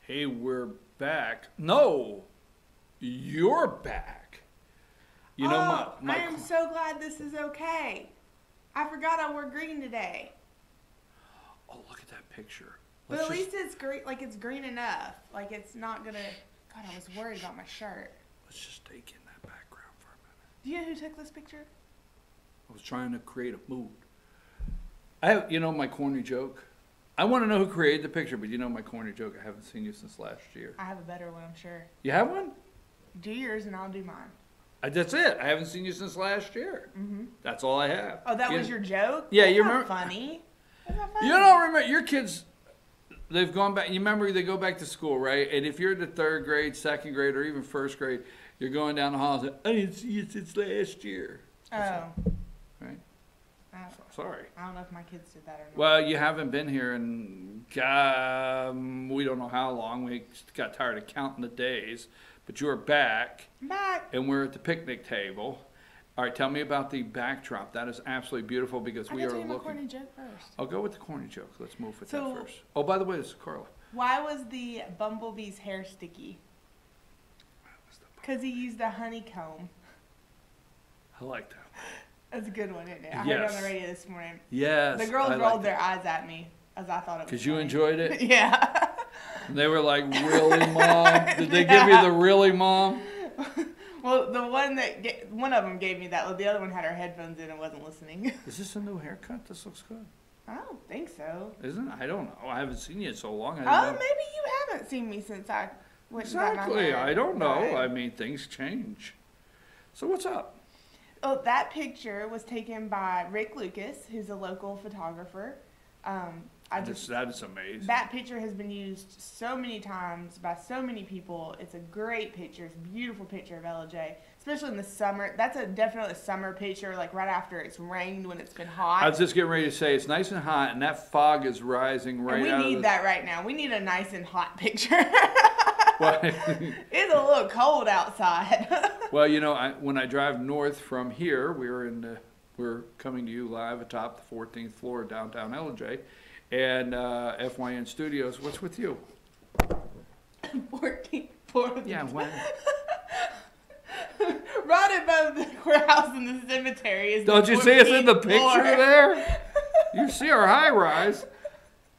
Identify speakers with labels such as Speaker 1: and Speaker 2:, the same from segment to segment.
Speaker 1: Hey, we're back. No, you're back. You know,
Speaker 2: I am so glad this is okay. I forgot I wore green today.
Speaker 1: Oh, look at that picture.
Speaker 2: But at least it's green, like it's green enough. Like it's not gonna, God, I was worried about my shirt.
Speaker 1: Let's just take in that background for a minute.
Speaker 2: Do you know who took this picture?
Speaker 1: I was trying to create a mood. My corny joke. I want to know who created the picture, but you know my corny joke. I haven't seen you since last year.
Speaker 2: I have a better one, I'm sure.
Speaker 1: You have one?
Speaker 2: Do yours and I'll do mine.
Speaker 1: That's it. I haven't seen you since last year.
Speaker 2: Mm-hmm.
Speaker 1: That's all I have.
Speaker 2: Oh, that was your joke?
Speaker 1: Yeah,
Speaker 2: That's
Speaker 1: you
Speaker 2: not
Speaker 1: remember?
Speaker 2: Funny. That's not funny.
Speaker 1: You don't remember your kids? They've gone back. You remember they go back to school, right? And if you're in the third grade, second grade, or even first grade, you're going down the hall and say, "I didn't see you since last year."
Speaker 2: Oh.
Speaker 1: Right. Sorry.
Speaker 2: I don't know if my kids did that or not.
Speaker 1: Well, you haven't been here in we don't know how long. We got tired of counting the days, but you're back.
Speaker 2: I'm back.
Speaker 1: And we're at the picnic table. All right, tell me about the backdrop. That is absolutely beautiful because we are looking. I got to tell you my
Speaker 2: corny joke first.
Speaker 1: I'll go with the corny joke. Let's move with that first. Oh, by the way, this is Karla.
Speaker 2: Why was the bumblebee's hair sticky? Because he used a honeycomb.
Speaker 1: I like that.
Speaker 2: That's a good one, isn't it? I heard it on the radio this morning.
Speaker 1: Yes.
Speaker 2: The girls rolled their eyes at me as I thought it was
Speaker 1: because you enjoyed it?
Speaker 2: Yeah.
Speaker 1: They were like, "Really, Mom?" Did they give you the "really, Mom"?
Speaker 2: Well, one of them gave me that. The other one had her headphones in and wasn't listening.
Speaker 1: Is this a new haircut? This looks good.
Speaker 2: I don't think so.
Speaker 1: Isn't it? I don't know. I haven't seen you in so long.
Speaker 2: Maybe you haven't seen me since I went
Speaker 1: Exactly. I don't know.
Speaker 2: Right.
Speaker 1: I mean, things change. So what's up?
Speaker 2: Oh, that picture was taken by Rick Lucas, who's a local photographer.
Speaker 1: That is amazing.
Speaker 2: That picture has been used so many times by so many people. It's a great picture. It's a beautiful picture of LJ, especially in the summer. That's definitely a summer picture, like right after it's rained when it's been hot.
Speaker 1: I was just getting ready to say it's nice and hot, and that fog is rising right out of
Speaker 2: We need that right now. We need a nice and hot picture. It's a little cold outside.
Speaker 1: Well, when I drive north from here, we're coming to you live atop the 14th floor of downtown LJ, and FYN Studios. What's with you?
Speaker 2: 14th floor.
Speaker 1: Yeah, when?
Speaker 2: Right above the courthouse and the cemetery is.
Speaker 1: Don't you see us in the picture
Speaker 2: floor.
Speaker 1: there? You see our high rise.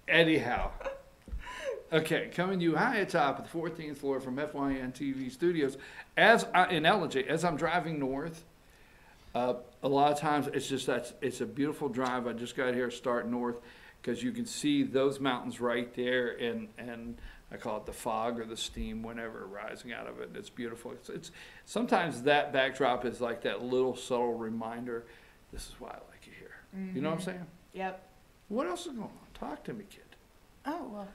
Speaker 1: Anyhow. Okay, coming to you high atop of the 14th floor from FYNTV Studios. In LJ, as I'm driving north, a lot of times it's a beautiful drive. I just got here, start north, because you can see those mountains right there, and I call it the fog or the steam, whenever rising out of it. It's beautiful. It's sometimes that backdrop is like that little subtle reminder. This is why I like you here. Mm-hmm. You know what I'm saying?
Speaker 2: Yep.
Speaker 1: What else is going on? Talk to me, kid.
Speaker 2: Oh, well.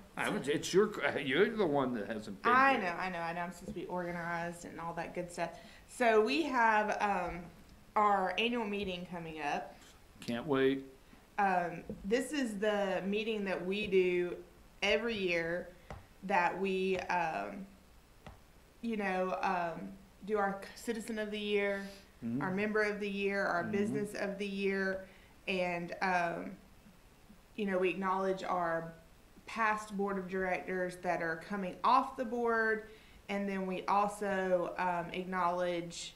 Speaker 1: You're the one that hasn't been
Speaker 2: I
Speaker 1: here.
Speaker 2: know. I'm supposed to be organized and all that good stuff. So we have our annual meeting coming up.
Speaker 1: Can't wait.
Speaker 2: This is the meeting that we do every year that we, do our Citizen of the Year, mm-hmm. our Member of the Year, our mm-hmm. Business of the Year, and, we acknowledge our past board of directors that are coming off the board, and then we also acknowledge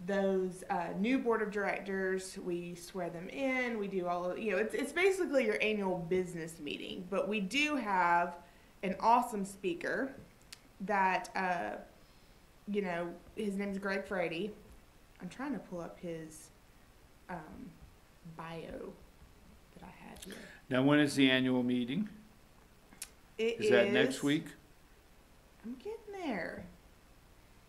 Speaker 2: those new board of directors. We swear them in. We do all of it's basically your annual business meeting, but we do have an awesome speaker that his name's Greg Frady. I'm trying to pull up his bio that I had here.
Speaker 1: Now, when is the annual meeting? Is that next week?
Speaker 2: I'm getting there.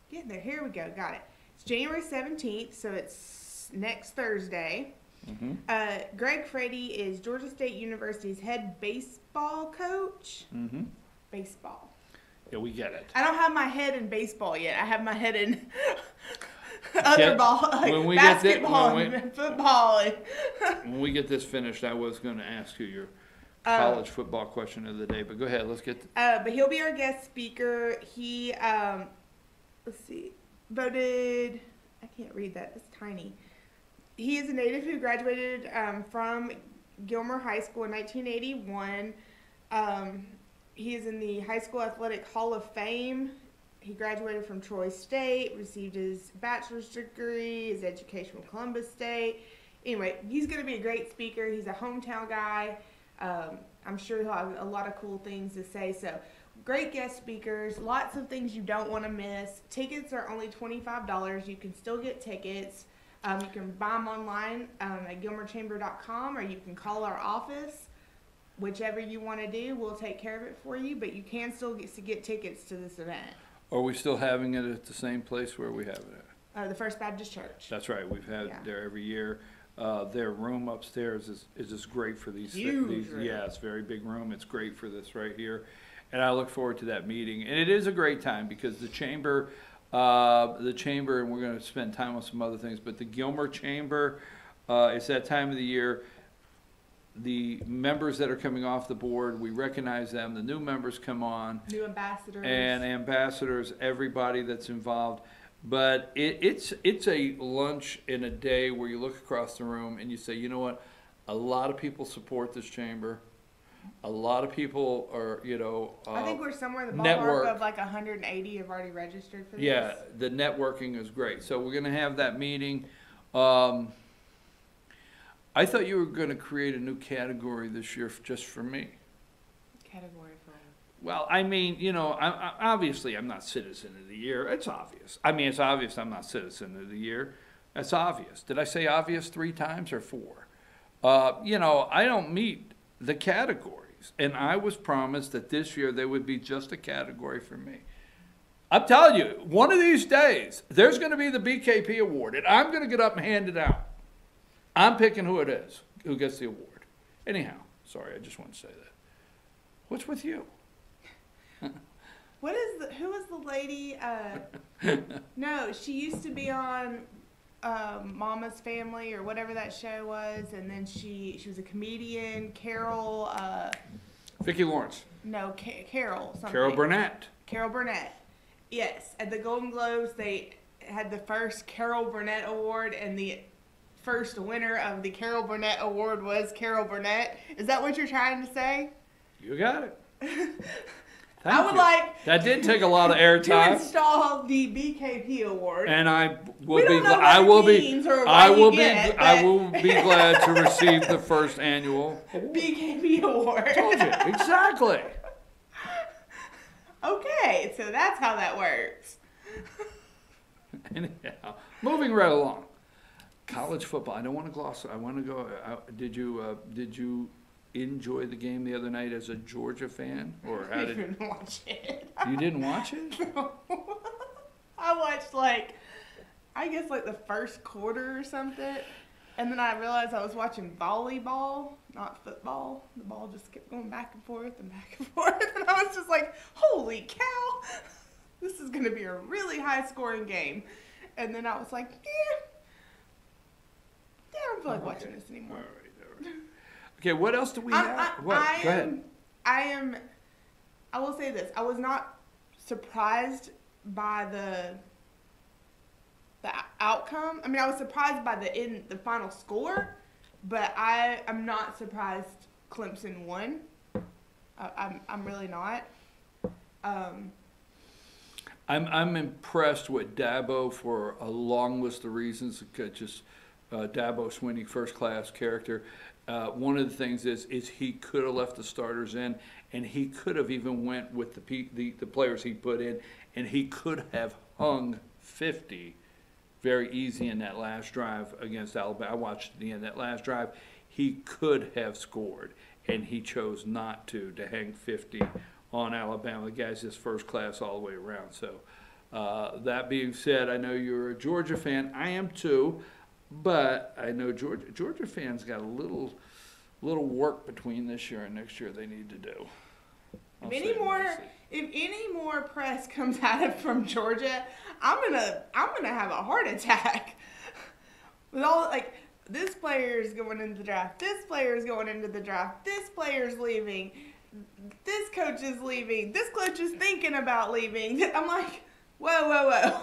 Speaker 2: Here we go. Got it. It's January 17th, so it's next Thursday. Mm-hmm. Greg Frady is Georgia State University's head baseball coach. Mm-hmm. Baseball.
Speaker 1: Yeah, we get it.
Speaker 2: I don't have my head in baseball yet. I have my head in other ball, like basketball and football.
Speaker 1: When we get this finished, I was going to ask you your college football question of the day, but go ahead. Let's get.
Speaker 2: But he'll be our guest speaker. He, let's see, voted. I can't read that. It's tiny. He is a native who graduated from Gilmer High School in 1981. He is in the High School Athletic Hall of Fame. He graduated from Troy State, received his bachelor's degree, his education from Columbus State. Anyway, he's going to be a great speaker. He's a hometown guy. I'm sure he'll have a lot of cool things to say. So, great guest speakers, lots of things you don't want to miss. Tickets are only $25. You can still get tickets. You can buy them online at gilmerchamber.com, or you can call our office. Whichever you want to do, we'll take care of it for you, but you can still get tickets to this event.
Speaker 1: Are we still having it at the same place where we have it at?
Speaker 2: The First Baptist Church.
Speaker 1: That's right. We've had it there every year. Their room upstairs is just great for these.
Speaker 2: Huge room.
Speaker 1: Yeah, it's a very big room. It's great for this right here. And I look forward to that meeting. And it is a great time because the chamber, and we're going to spend time on some other things, but the Gilmer Chamber, it's that time of the year. The members that are coming off the board, we recognize them. The new members come on.
Speaker 2: New ambassadors.
Speaker 1: And ambassadors, everybody that's involved. But it's a lunch in a day where you look across the room and you say, you know what? A lot of people support this chamber. A lot of people are,
Speaker 2: I think we're somewhere in the ballpark of like 180 have already registered for this.
Speaker 1: Yeah, the networking is great. So we're going to have that meeting. I thought you were going to create a new category this year just for me.
Speaker 2: Category for?
Speaker 1: Well, I mean, obviously I'm not Citizen of the Year. It's obvious. I mean, it's obvious I'm not Citizen of the Year. That's obvious. Did I say obvious 3 times or 4? I don't meet the categories. And I was promised that this year there would be just a category for me. I'm telling you, one of these days, there's going to be the BKP Award, and I'm going to get up and hand it out. I'm picking who it is, who gets the award. Anyhow, sorry, I just want to say that. What's with you?
Speaker 2: Who is the lady? No, she used to be on Mama's Family or whatever that show was, and then she was a comedian. Carol.
Speaker 1: Vicki Lawrence.
Speaker 2: No, Carol. Something.
Speaker 1: Carol Burnett.
Speaker 2: Carol Burnett. Yes, at the Golden Globes, they had the first Carol Burnett Award, and the first winner of the Carol Burnett Award was Carol Burnett. Is that what you're trying to say?
Speaker 1: You got it.
Speaker 2: I would like
Speaker 1: that did take a lot of airtime
Speaker 2: to install the BKP Award,
Speaker 1: and I will
Speaker 2: be
Speaker 1: glad to receive the first annual
Speaker 2: BKP Award.
Speaker 1: Told you exactly.
Speaker 2: Okay, so that's how that works.
Speaker 1: Anyhow, moving right along. College football. I don't want to gloss it. I want to go. Did you enjoy the game the other night as a Georgia fan, or how did
Speaker 2: I didn't watch it?
Speaker 1: You didn't watch it?
Speaker 2: No. I watched I guess the first quarter or something, and then I realized I was watching volleyball, not football. The ball just kept going back and forth and back and forth, and I was just like, "Holy cow! This is going to be a really high-scoring game." And then I was like, I don't feel like watching this anymore.
Speaker 1: All right. Okay, what else do we have? Go ahead.
Speaker 2: I will say this. I was not surprised by the outcome. I mean, I was surprised by the final score, but I'm not surprised Clemson won. I'm really not.
Speaker 1: I'm impressed with Dabo for a long list of reasons. Just Dabo Swinney, first class character. One of the things is he could have left the starters in, and he could have even went with the players he put in, and he could have hung 50 very easy in that last drive against Alabama. I watched the end. That last drive, he could have scored, and he chose not to hang 50 on Alabama. The guy's just first class all the way around. So that being said, I know you're a Georgia fan. I am too. But I know Georgia fans got a little work between this year and next year they need to do.
Speaker 2: If any more press comes out from Georgia, I'm gonna have a heart attack. With all this player is going into the draft, this player is going into the draft, this player's leaving, this coach is leaving, this coach is thinking about leaving. I'm like, whoa.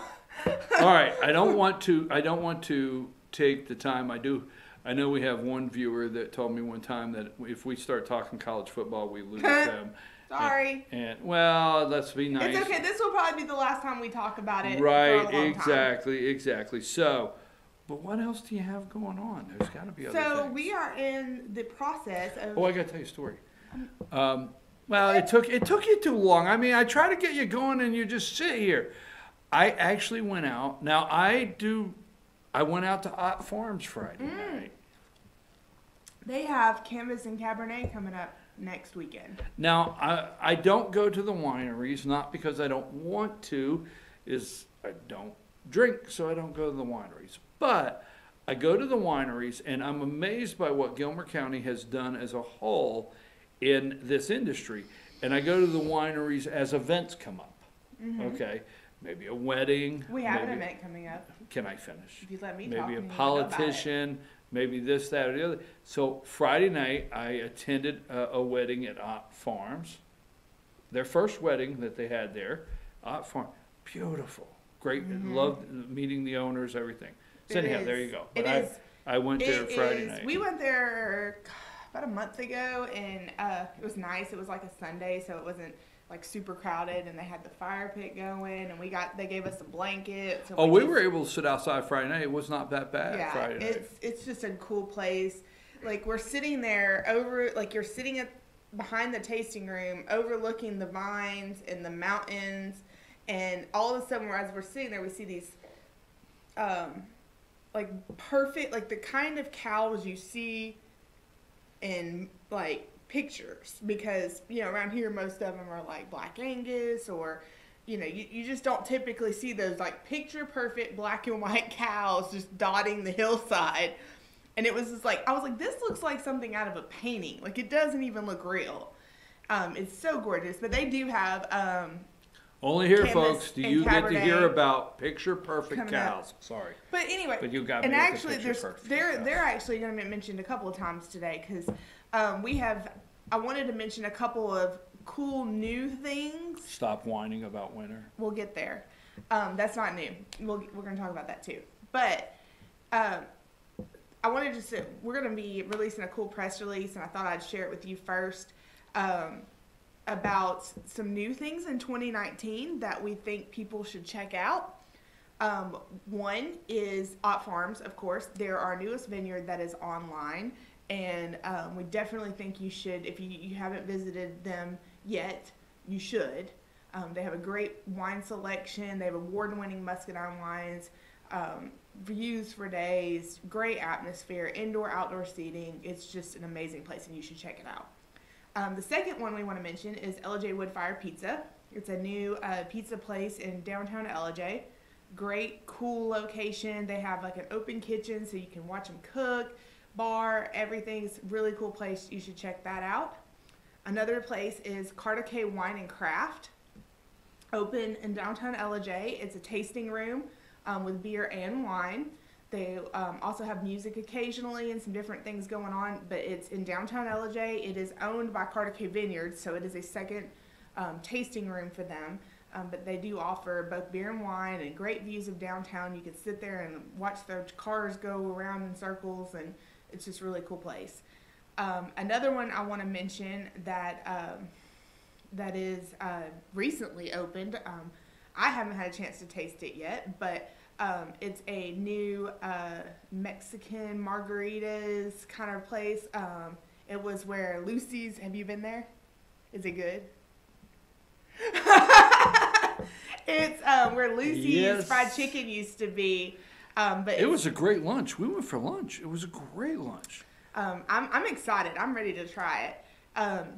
Speaker 1: All right, I don't want to take the time. I know we have one viewer that told me one time that if we start talking college football, we lose them.
Speaker 2: Sorry.
Speaker 1: And well, let's be nice.
Speaker 2: It's okay. This will probably be the last time we talk about it.
Speaker 1: Right,
Speaker 2: for a long
Speaker 1: exactly. So, but what else do you have going on? There's got to be other things.
Speaker 2: So we are in the process of.
Speaker 1: Oh, I got to tell you a story. Well, it took you too long. I mean, I try to get you going, and you just sit here. I actually went out. Now I went out to Ott Farms Friday night.
Speaker 2: They have Canvas and Cabernet coming up next weekend.
Speaker 1: Now, I don't go to the wineries, not because I don't want to, is I don't drink, so I don't go to the wineries. But I go to the wineries, and I'm amazed by what Gilmer County has done as a whole in this industry. And I go to the wineries as events come up, okay? Maybe a wedding.
Speaker 2: We have an event coming up.
Speaker 1: Can I finish?
Speaker 2: If you let me talk.
Speaker 1: Maybe a politician. Maybe this, that, or the other. So Friday night, I attended a wedding at Ott Farms. Their first wedding that they had there, Ott Farm, beautiful, great. Loved meeting the owners, everything. So anyhow, there you go. But I went there Friday night.
Speaker 2: We went there about a month ago, and it was nice. It was like a Sunday, so it wasn't like super crowded, and they had the fire pit going, and they gave us a blanket. So
Speaker 1: we were able to sit outside Friday night. It was not that bad.
Speaker 2: Yeah,
Speaker 1: Friday night.
Speaker 2: It's just a cool place. Like we're sitting there you're sitting behind the tasting room, overlooking the vines and the mountains, and all of a sudden, as we're sitting there, we see these like perfect, like the kind of cows you see in like pictures, because around here most of them are like Black Angus, or you just don't typically see those like picture perfect black and white cows just dotting the hillside. And it was just like, I was like, this looks like something out of a painting. Like it doesn't even look real. It's so gorgeous. But they do have
Speaker 1: only here, folks, do you get to hear about picture perfect cows. Sorry.
Speaker 2: But anyway,
Speaker 1: but you got
Speaker 2: and
Speaker 1: me
Speaker 2: actually
Speaker 1: they're
Speaker 2: actually going to be mentioned a couple of times today, because I wanted to mention a couple of cool new things.
Speaker 1: Stop whining about winter.
Speaker 2: We'll get there. That's not new. We're going to talk about that too. But I wanted to say, we're going to be releasing a cool press release, and I thought I'd share it with you first, about some new things in 2019 that we think people should check out. One is Ott Farms, of course. They're our newest vineyard that is online. And we definitely think you should, if you haven't visited them yet, you should. They have a great wine selection. They have award-winning muscadine wines, views for days, great atmosphere, indoor-outdoor seating. It's just an amazing place, and you should check it out. The second one we want to mention is LJ Woodfire Pizza. It's a new pizza place in downtown LJ. Great, cool location. They have like an open kitchen, so you can watch them cook. Bar, everything's really cool place. You should check that out. Another place is Karla Wine and Craft, open in downtown LJ. It's a tasting room with beer and wine. They also have music occasionally and some different things going on, but it's in downtown LJ. It is owned by Karla Vineyards, so it is a second tasting room for them. But they do offer both beer and wine and great views of downtown. You can sit there and watch the cars go around in circles, and it's just a really cool place. Another one I want to mention that that is recently opened. I haven't had a chance to taste it yet, but it's a new Mexican margaritas kind of place. It was where Lucy's. Have you been there? Is it good? It's where Lucy's Fried Chicken used to be. But
Speaker 1: it was a great lunch. We went for lunch. It was a great lunch.
Speaker 2: I'm excited. I'm ready to try it.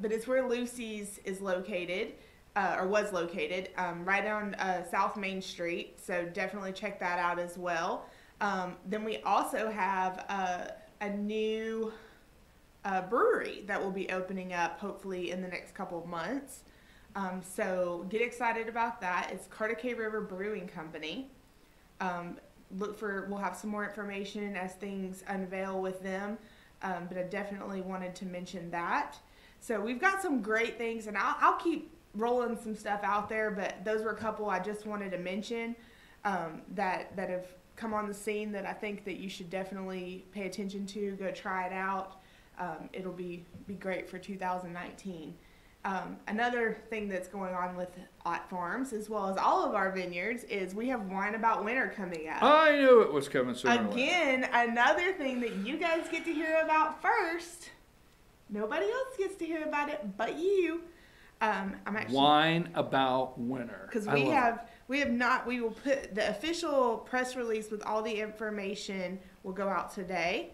Speaker 2: But it's where Lucy's is located, or was located, right on South Main Street. So definitely check that out as well. Then we also have a new brewery that will be opening up hopefully in the next couple of months. So get excited about that. It's Carter River Brewing Company. We'll have some more information as things unveil with them. But I definitely wanted to mention that. So we've got some great things, and I'll keep rolling some stuff out there, but those were a couple I just wanted to mention that have come on the scene that I think that you should definitely pay attention to. Go try it out. It'll be great for 2019. Another thing that's going on with Ott Farms, as well as all of our vineyards, is we have Wine About Winter coming up.
Speaker 1: I knew it was coming sooner.
Speaker 2: Again, another thing that you guys get to hear about first. Nobody else gets to hear about it but you. I'm actually
Speaker 1: Wine About Winter.
Speaker 2: Because we will put the official press release with all the information will go out today.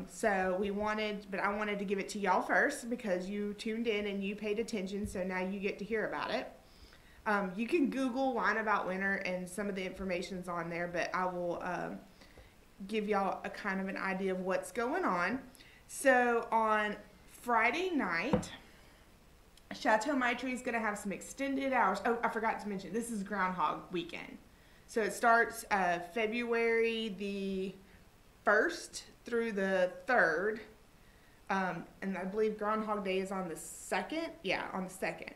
Speaker 2: So I wanted to give it to y'all first because you tuned in and you paid attention, so now you get to hear about it. You can Google Wine About Winter and some of the information's on there, but I will give y'all a kind of an idea of what's going on. So on Friday night, Chateau Maitre is going to have some extended hours. Oh, I forgot to mention, this is Groundhog Weekend. So it starts February the 1st through the 3rd. And I believe Groundhog Day is on the 2nd. Yeah, on the 2nd.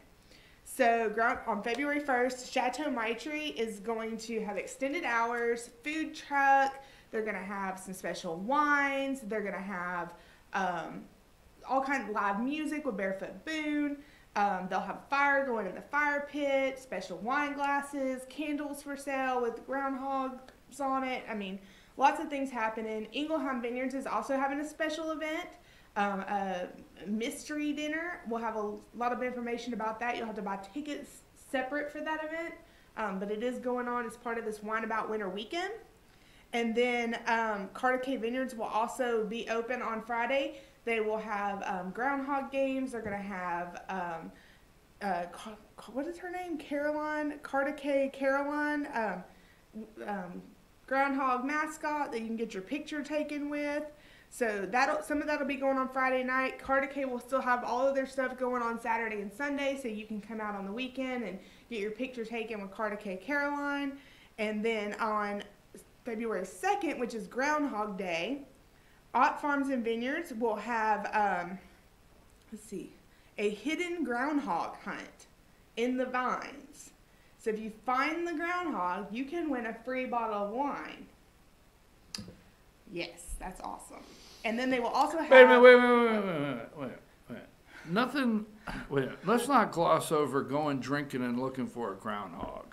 Speaker 2: So on February 1st, Chateau Maitre is going to have extended hours, food truck. They're going to have some special wines. They're going to have all kinds of live music with Barefoot Boone. They'll have fire going in the fire pit, special wine glasses, candles for sale with groundhogs on it. I mean, lots of things happening. Ingelheim Vineyards is also having a special event, a mystery dinner. We'll have a lot of information about that. You'll have to buy tickets separate for that event, but it is going on as part of this Wine About Winter weekend. And then Carter Vineyards will also be open on Friday. They will have groundhog games. They're going to have, what is her name? Caroline, Carter Caroline, groundhog mascot that you can get your picture taken with. So some of that'll be going on Friday night. Carter will still have all of their stuff going on Saturday and Sunday, so you can come out on the weekend and get your picture taken with Carter Caroline. And then on February 2nd, which is Groundhog Day, Ott Farms and Vineyards will have, a hidden groundhog hunt in the vines. So if you find the groundhog, you can win a free bottle of wine. Yes, that's awesome. And then they will also have...
Speaker 1: Wait a minute. Nothing... Wait, let's not gloss over going drinking and looking for a groundhog.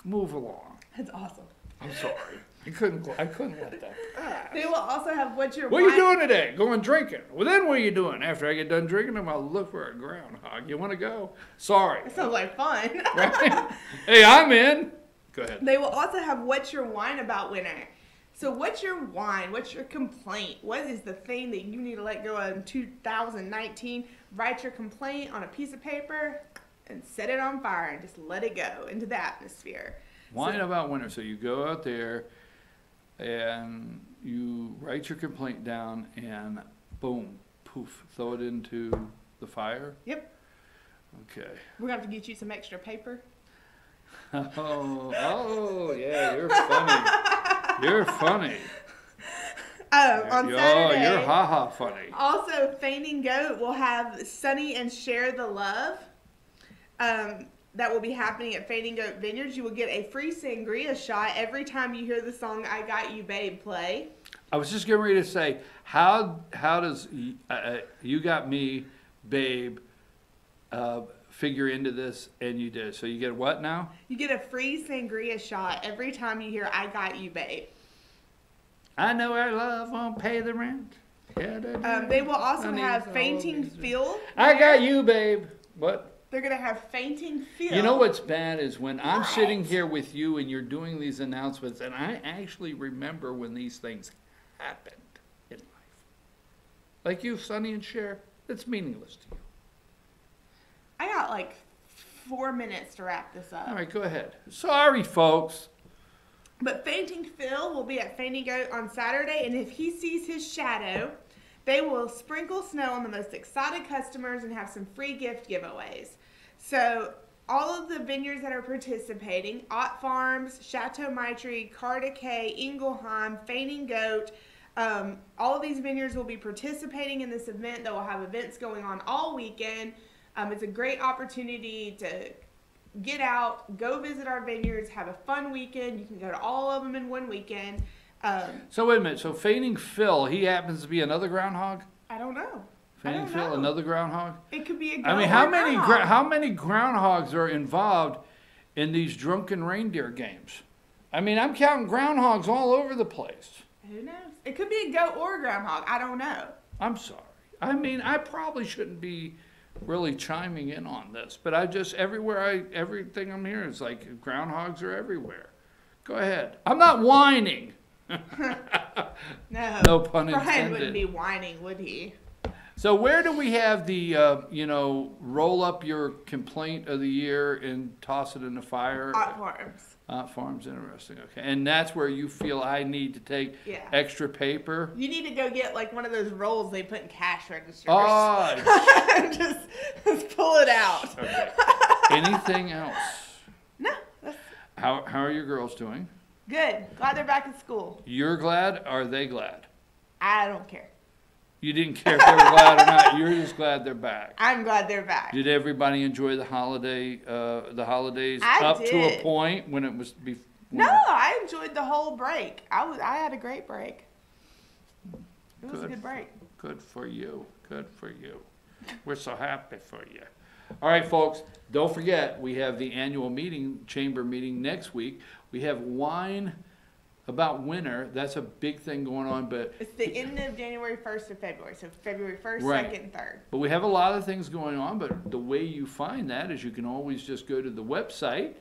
Speaker 1: Move along.
Speaker 2: That's awesome.
Speaker 1: I'm sorry. I couldn't let that pass.
Speaker 2: They will also have
Speaker 1: What are you doing today? Going drinking. Well, then what are you doing? After I get done drinking, I'm going to look for a groundhog. You want to go? Sorry.
Speaker 2: That sounds like fun.
Speaker 1: Right? Hey, I'm in. Go ahead.
Speaker 2: They will also have What's Your Wine About Winter. So what's your wine? What's your complaint? What is the thing that you need to let go of in 2019? Write your complaint on a piece of paper and set it on fire and just let it go into the atmosphere.
Speaker 1: Wine About Winter. So you go out there and you write your complaint down and boom, poof, throw it into the fire?
Speaker 2: Yep.
Speaker 1: Okay.
Speaker 2: We're going to have to get you some extra paper.
Speaker 1: Oh, yeah, you're funny. You're funny.
Speaker 2: On Saturday,
Speaker 1: you're ha-ha funny.
Speaker 2: Also, Fainting Goat will have Sunny and Share the Love. That will be happening at Fainting Goat Vineyards. You will get a free sangria shot every time you hear the song I Got You Babe play.
Speaker 1: I was just getting ready to say, how does You Got Me Babe figure into this? And you did. So you get what now? You
Speaker 2: get a free sangria shot every time you hear I Got You Babe.
Speaker 1: I know our love won't pay the rent.
Speaker 2: They will also have Fainting Field.
Speaker 1: I got you, babe. What?
Speaker 2: They're going to have Fainting Field.
Speaker 1: You know what's bad is when I'm sitting here with you and you're doing these announcements, and I actually remember when these things happened in life. Like you, Sonny and Cher, it's meaningless to you.
Speaker 2: I got like 4 minutes to wrap this up.
Speaker 1: All right, go ahead. Sorry, folks.
Speaker 2: But Fainting Phil will be at Fainting Goat on Saturday, and if he sees his shadow, they will sprinkle snow on the most excited customers and have some free gift giveaways. So all of the vineyards that are participating, Ott Farms, Chateau Maitre, Carter Ingelheim, Fainting Goat, all of these vineyards will be participating in this event. They will have events going on all weekend. It's a great opportunity to get out, go visit our vineyards, have a fun weekend. You can go to all of them in one weekend.
Speaker 1: So wait a minute. So Fainting Phil, he happens to be another groundhog?
Speaker 2: I don't know. I don't
Speaker 1: Fanning Phil,
Speaker 2: know.
Speaker 1: another groundhog?
Speaker 2: It could be a goat
Speaker 1: I mean,
Speaker 2: or groundhog.
Speaker 1: how many groundhogs are involved in these drunken reindeer games? I mean, I'm counting groundhogs all over the place.
Speaker 2: Who knows? It could be a goat or a groundhog. I don't know.
Speaker 1: I'm sorry. I mean, I probably shouldn't be really chiming in on this, but everything I'm hearing is like groundhogs are everywhere. Go ahead. I'm not whining.
Speaker 2: No.
Speaker 1: No pun
Speaker 2: Brian
Speaker 1: intended.
Speaker 2: wouldn't be whining, would he?
Speaker 1: So where do we have the, roll up your complaint of the year and toss it in the fire?
Speaker 2: Hot Farms.
Speaker 1: Farms, interesting. Okay, and that's where you feel I need to take
Speaker 2: Yeah.
Speaker 1: extra paper.
Speaker 2: You need to go get like one of those rolls they put in cash registers.
Speaker 1: Oh,
Speaker 2: just pull it out.
Speaker 1: okay. Anything else?
Speaker 2: No, that's
Speaker 1: How are your girls doing?
Speaker 2: good. Glad they're back in school.
Speaker 1: You're glad? Are they glad?
Speaker 2: I don't care.
Speaker 1: You didn't care if they were glad or not. You're just glad they're back.
Speaker 2: I'm glad they're back.
Speaker 1: Did everybody enjoy the holidays
Speaker 2: I
Speaker 1: up to a
Speaker 2: did.
Speaker 1: point when it was before?
Speaker 2: No, I enjoyed the whole break. I had a great break. It was a good break.
Speaker 1: Good for you. Good for you. We're so happy for you. All right, folks, don't forget, we have the annual chamber meeting next week. We have wine about winter. That's a big thing going on, but
Speaker 2: It's the end of January 1st to February. So February 1st,
Speaker 1: Right.
Speaker 2: 2nd, and 3rd.
Speaker 1: But we have a lot of things going on, but the way you find that is you can always just go to the website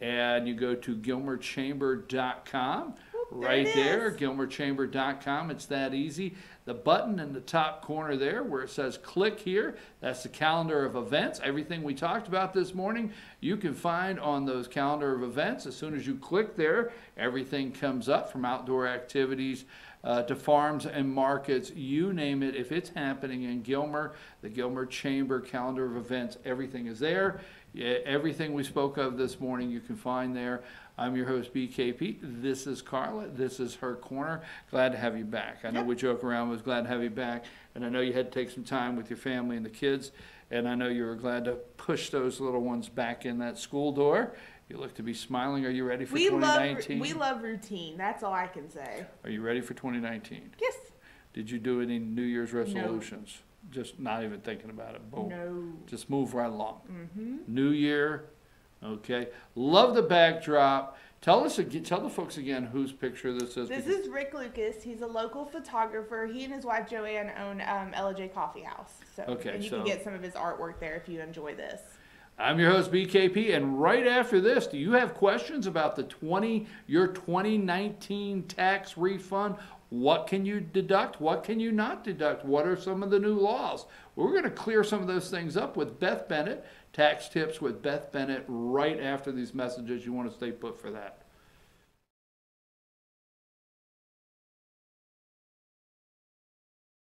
Speaker 1: and you go to gilmerchamber.com. Right there, gilmerchamber.com. It's that easy. The button in the top corner there where it says click here, that's the calendar of events. Everything we talked about this morning, you can find on those calendar of events. As soon as you click there, everything comes up from outdoor activities to farms and markets, you name it. If it's happening in Gilmer, the Gilmer Chamber calendar of events, everything is there. Everything we spoke of this morning you can find there. I'm your host, BKP. This is Karla. This is her corner. Glad to have you back. I know we joke around, was glad to have you back. And I know you had to take some time with your family and the kids. And I know you were glad to push those little ones back in that school door. You look to be smiling. Are you ready for 2019?
Speaker 2: We love routine. That's all I can say.
Speaker 1: Are you ready for 2019?
Speaker 2: Yes.
Speaker 1: Did you do any New Year's resolutions? Just not even thinking about it. Boom.
Speaker 2: No.
Speaker 1: Just move right along.
Speaker 2: Mm-hmm.
Speaker 1: New Year. Okay. Love the backdrop. Tell the folks again whose picture this is.
Speaker 2: This is Rick Lucas. He's a local photographer. He and his wife Joanne own J Coffee House. So,
Speaker 1: Okay,
Speaker 2: and you can get some of his artwork there if you enjoy this.
Speaker 1: I'm your host, BKP, and right after this, do you have questions about your 2019 tax refund? What can you deduct? What can you not deduct? What are some of the new laws? We're going to clear some of those things up with Beth Bennett, Tax Tips with Beth Bennett, right after these messages. You want to stay put for that.